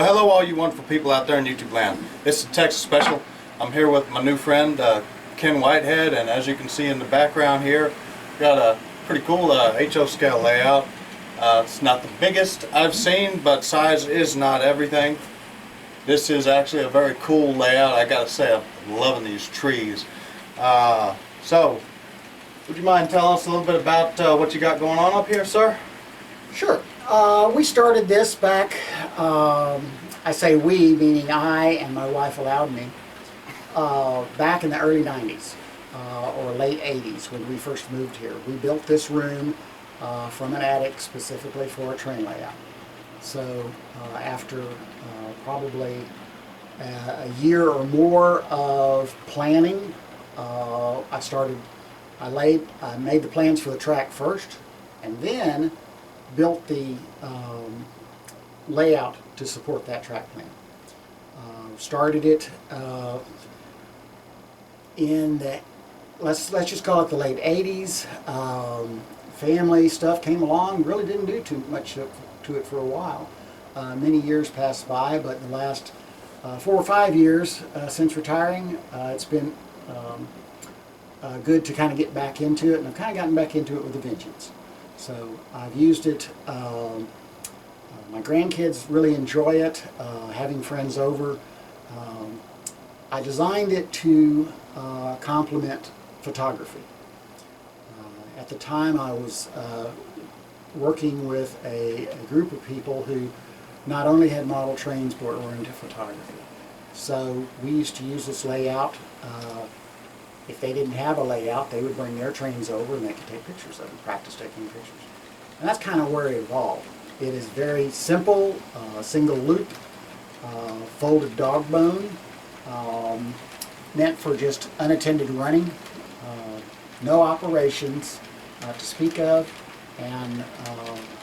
Well, hello all you wonderful people out there in YouTube land. This is Texas Special. I'm here with my new friend, Ken Whitehead, and as you can see in the background here, got a pretty cool HO scale layout. It's not the biggest I've seen, but size is not everything. This is actually a very cool layout. I gotta say, I'm loving these trees. So, would you mind telling us a little bit about what you got going on up here, sir? Sure. We started this back, I say we, meaning I and my wife allowed me, back in the early 90s or late 80s when we first moved here. We built this room from an attic specifically for a train layout. So after probably a year or more of planning, I made the plans for the track first, and then built the layout to support that track plan. Started it in the, let's just call it the late 80s. Family stuff came along, really didn't do too much to it for a while. Many years passed by, but in the last 4 or 5 years since retiring, it's been good to kind of get back into it, and I've kind of gotten back into it with a vengeance. So I've used it, my grandkids really enjoy it, having friends over. I designed it to complement photography. At the time I was working with a group of people who not only had model trains but were into photography. So we used to use this layout. If they didn't have a layout, they would bring their trains over and they could take pictures of them, practice taking pictures. And that's kind of where it evolved. It is very simple, single loop, folded dog bone, meant for just unattended running, no operations to speak of, and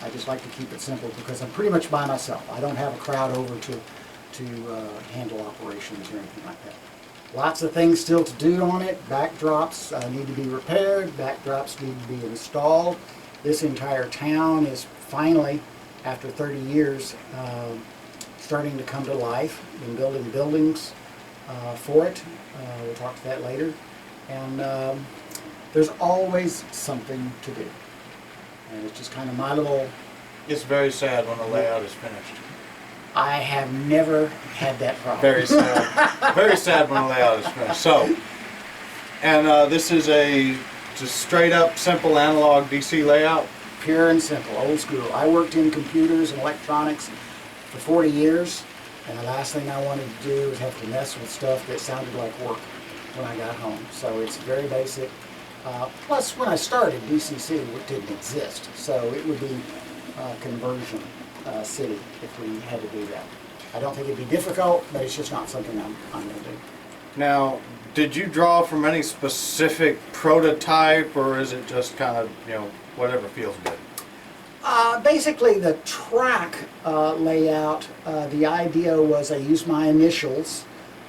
I just like to keep it simple because I'm pretty much by myself. I don't have a crowd over to handle operations or anything like that. Lots of things still to do on it. Backdrops need to be repaired. Backdrops need to be installed. This entire town is finally, after 30 years, starting to come to life. Been building buildings for it. We'll talk to that later. And there's always something to do. And it's just kind of my little... It's very sad when the layout is finished. I have never had that problem. Very sad. Very sad when the layout is finished. So, and this is a just straight up simple analog DC layout? Pure and simple, old school. I worked in computers and electronics for 40 years, and the last thing I wanted to do was have to mess with stuff that sounded like work when I got home. So it's very basic. Plus, when I started, DCC didn't exist, so it would be conversion city if we had to do that. I don't think it'd be difficult, but it's just not something I'm going to do. Now, did you draw from any specific prototype, or is it just kind of, you know, whatever feels good? Basically, the track layout, the idea was I used my initials,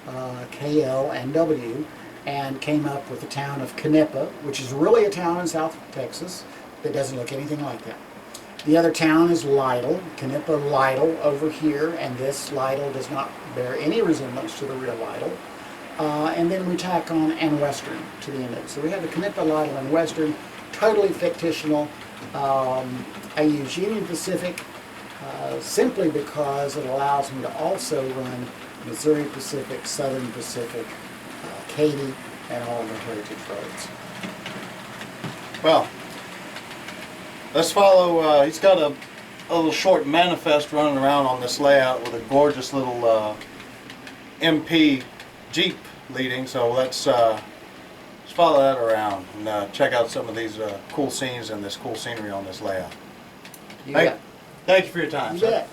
KL and W, and came up with the town of Knippa, which is really a town in South Texas that doesn't look anything like that. The other town is Lytle, Knippa Lytle over here, and this Lytle does not bear any resemblance to the real Lytle. And then we tack on and Western to the end of it. So we have the Knippa, Lytle, and Western, totally fictional. I use Union Pacific simply because it allows me to also run Missouri Pacific, Southern Pacific, Katy, and all the heritage roads. Well, let's follow, he's got a little short manifest running around on this layout with a gorgeous little MP Jeep leading, so let's follow that around and check out some of these cool scenes and this cool scenery on this layout. Thank you for your time, sir. Bet.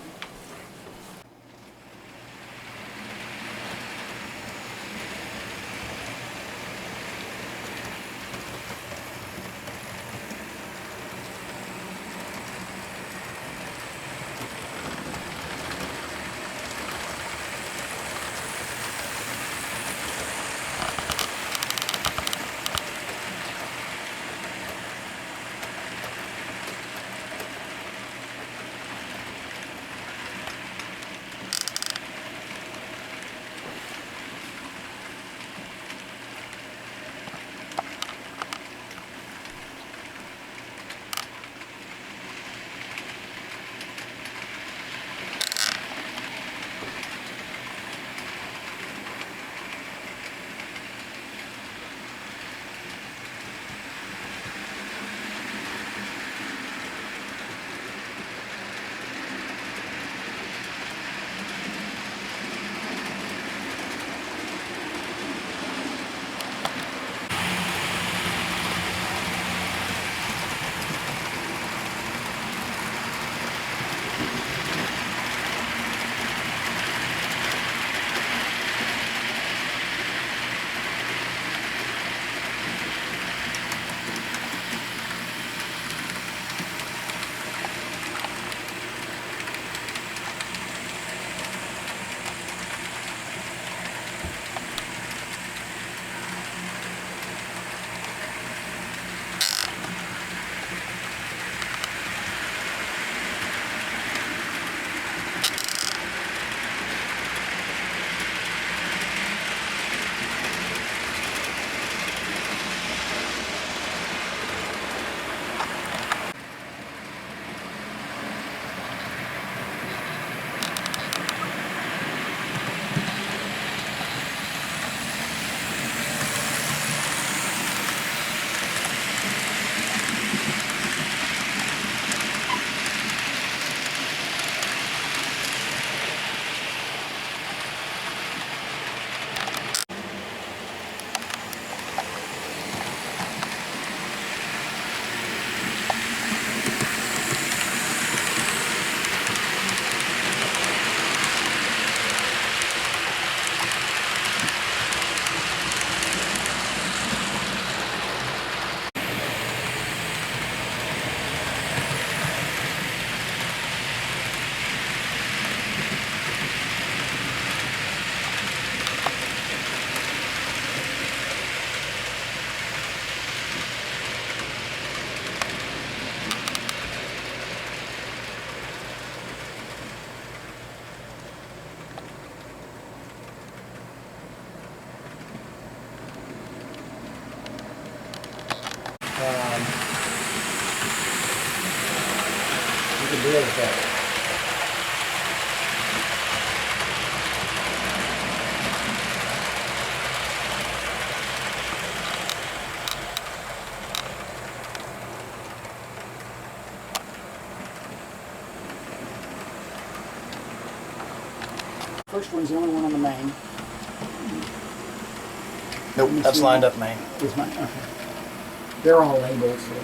really better. First one's the only one on the main. Nope, that's lined up main. Is mine, okay. They're all labeled, so.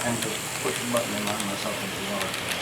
And to push the button and line myself into the water.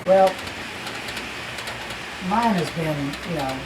Well, mine has been, you know,